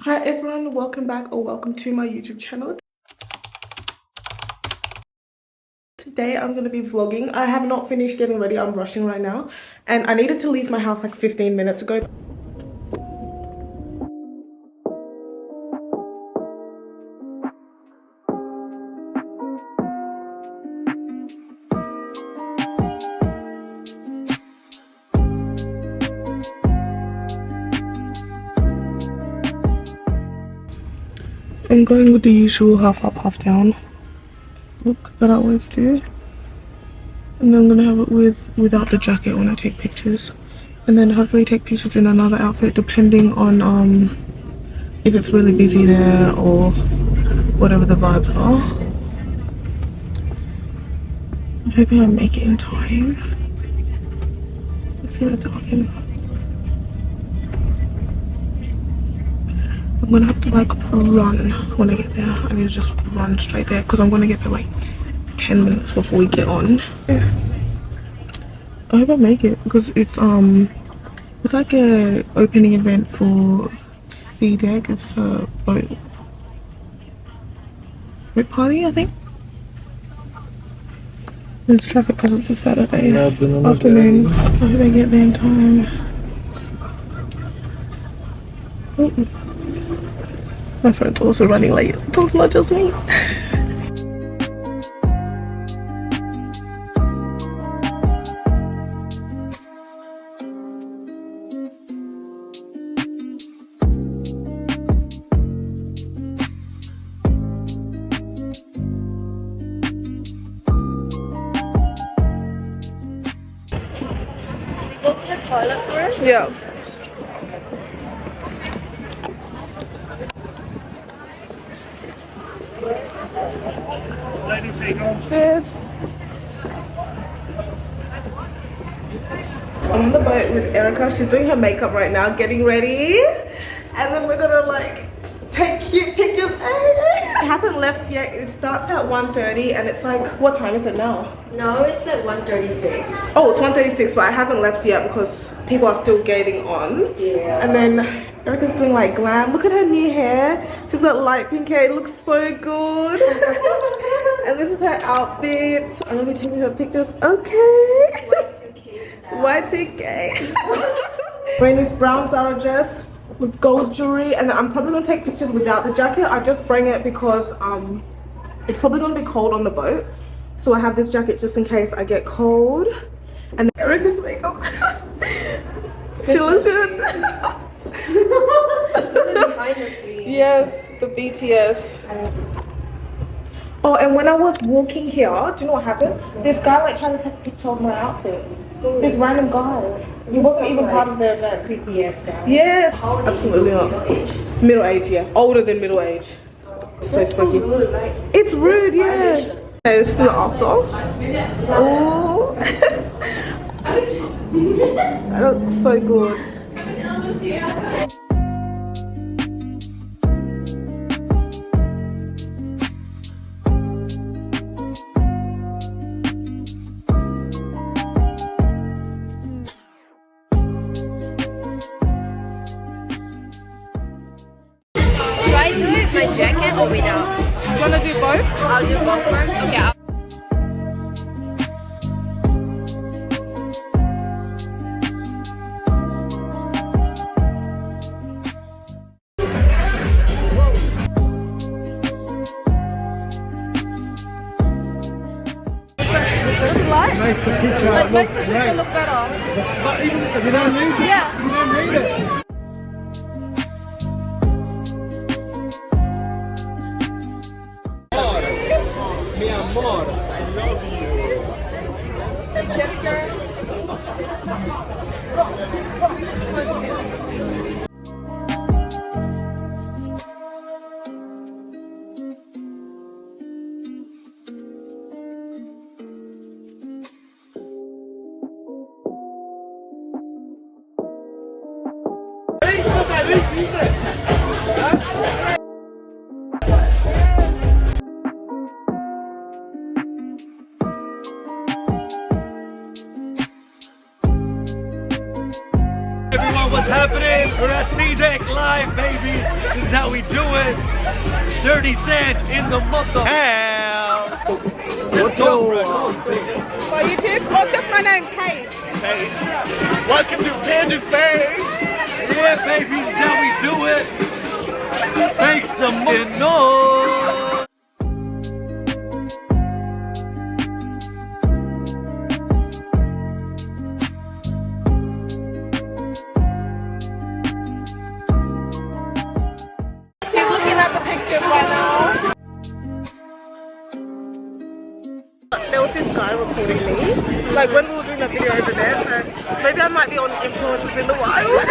Hi everyone, welcome back or welcome to my YouTube channel. Today I'm going to be vlogging. I have not finished getting ready. I'm rushing right now and I needed to leave my house like 15 minutes ago. I'm going with the usual half up, half down look that I always do. And then I'm going to have it without the jacket when I take pictures. And then hopefully take pictures in another outfit depending on if it's really busy there or whatever the vibes are. I'm hoping I make it in time. Let's see what's happening. I'm gonna have to like run when I get there. I need to just run straight there because I'm gonna get there like 10 minutes before we get on. Yeah. I hope I make it because it's like a opening event for Seadeck. It's a boat party, I think. There's traffic because it's a Saturday afternoon. I hope I get there in time. Oh. My friend's also running late, so it's not just me. Go to the toilet first? Yeah. Cheers. I'm on the boat with Erica. She's doing her makeup right now, getting ready. And then we're gonna like take cute pictures. It hasn't left yet. It starts at 1:30 and it's like, what time is it now? No, it's at 1:36. Oh, it's 1:36, but it hasn't left yet because people are still getting on. Yeah. And then Erica's doing like glam. Look at her new hair. She's got light pink hair. It looks so good. And this is her outfit. I'm gonna be taking her pictures. Okay. Y2K. Wearing this brown Zara dress with gold jewelry, and I'm probably gonna take pictures without the jacket. I just bring it because it's probably gonna be cold on the boat, so I have this jacket just in case I get cold. And Erica's makeup. She looks good. Behind the scenes. Yes, the BTS. Oh, and when I was walking here, do you know what happened? This guy like trying to take a picture of my outfit. This random guy. He wasn't even part of the event. Creepy ass guy. Yes, How old absolutely is he? not. Middle age? Middle age, yeah. Older than middle age. So That's so spooky. rude, like. It's rude, yeah. violation. Okay, it's still after. Oh. That looks so good. Should I do it with my jacket or without? Do you want to do both? I'll do both first. Okay. Makes the picture Like, look makes the picture great. look better. But even if you don't need it, Yeah. you don't need it. Mi amor, I love you. Get it, girl. how we do it. Dirty Sands in the month of hell. Let's go, bro. For YouTube, oh, just my name, Paige. Welcome to Kansas Page. Yeah, baby, this is how we do it. Make some noise. Keep looking at the pictures right now. There was this guy recording me, like when we were doing that video over there, so maybe I might be on influences in the wild.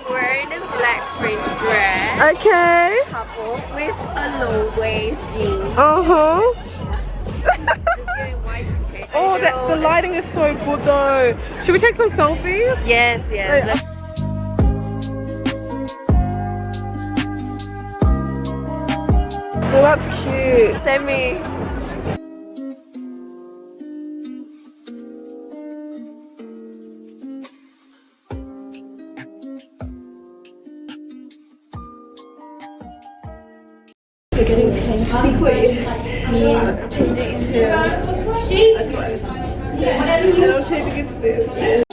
Wearing this black fringe dress. Okay. Couple with a low waist jeans. Uh-huh. White Oh, the lighting is so good though. Should we take some selfies? Yes, yes. Oh, that's cute. Send me. We're getting changed. Change it into a dress. And I'm changing into this.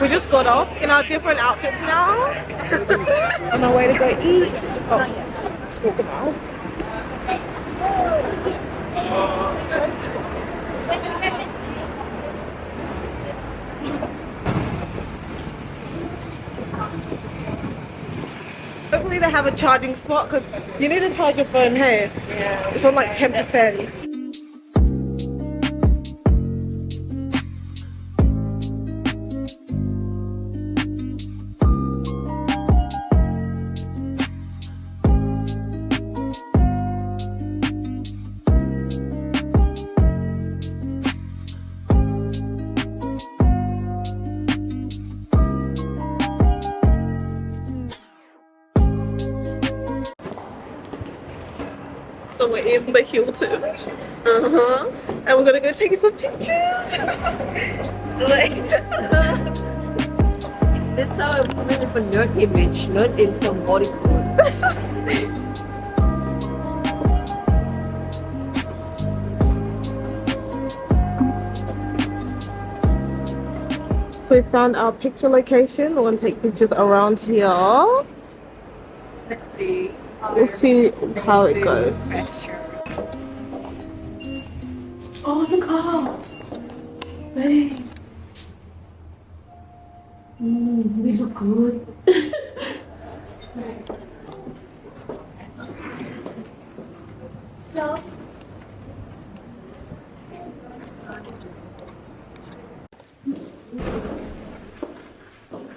We just got off in our different outfits now. On our way to go eat. Oh, talk about. Hopefully they have a charging spot because you need to charge your phone here. Yeah. It's on like 10%. So we're in the Hilton. And we're gonna go take some pictures. That's how I'm putting up a nerd image, not in some body code. So we found our picture location. We're gonna take pictures around here. Let's see. We'll see how it goes. Oh, look up. Babe. We look good. Sauce.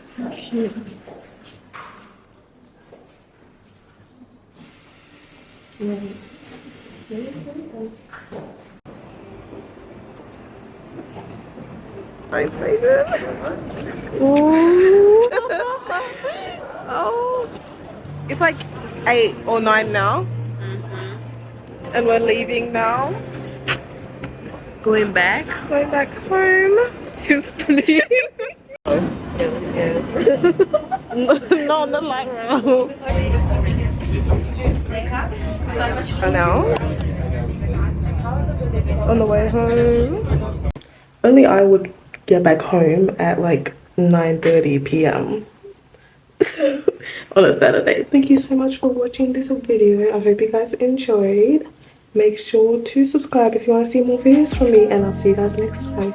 So cute. Nice. Right station. Ooh. Oh. It's like 8 or 9 now. And we're leaving now. Going back. Going back home. To sleep. No, the light round. Now, on the way home. Only I would get back home at like 9:30 p.m. on a Saturday. Thank you so much for watching this video. I hope you guys enjoyed. Make sure to subscribe if you want to see more videos from me, and I'll see you guys next time.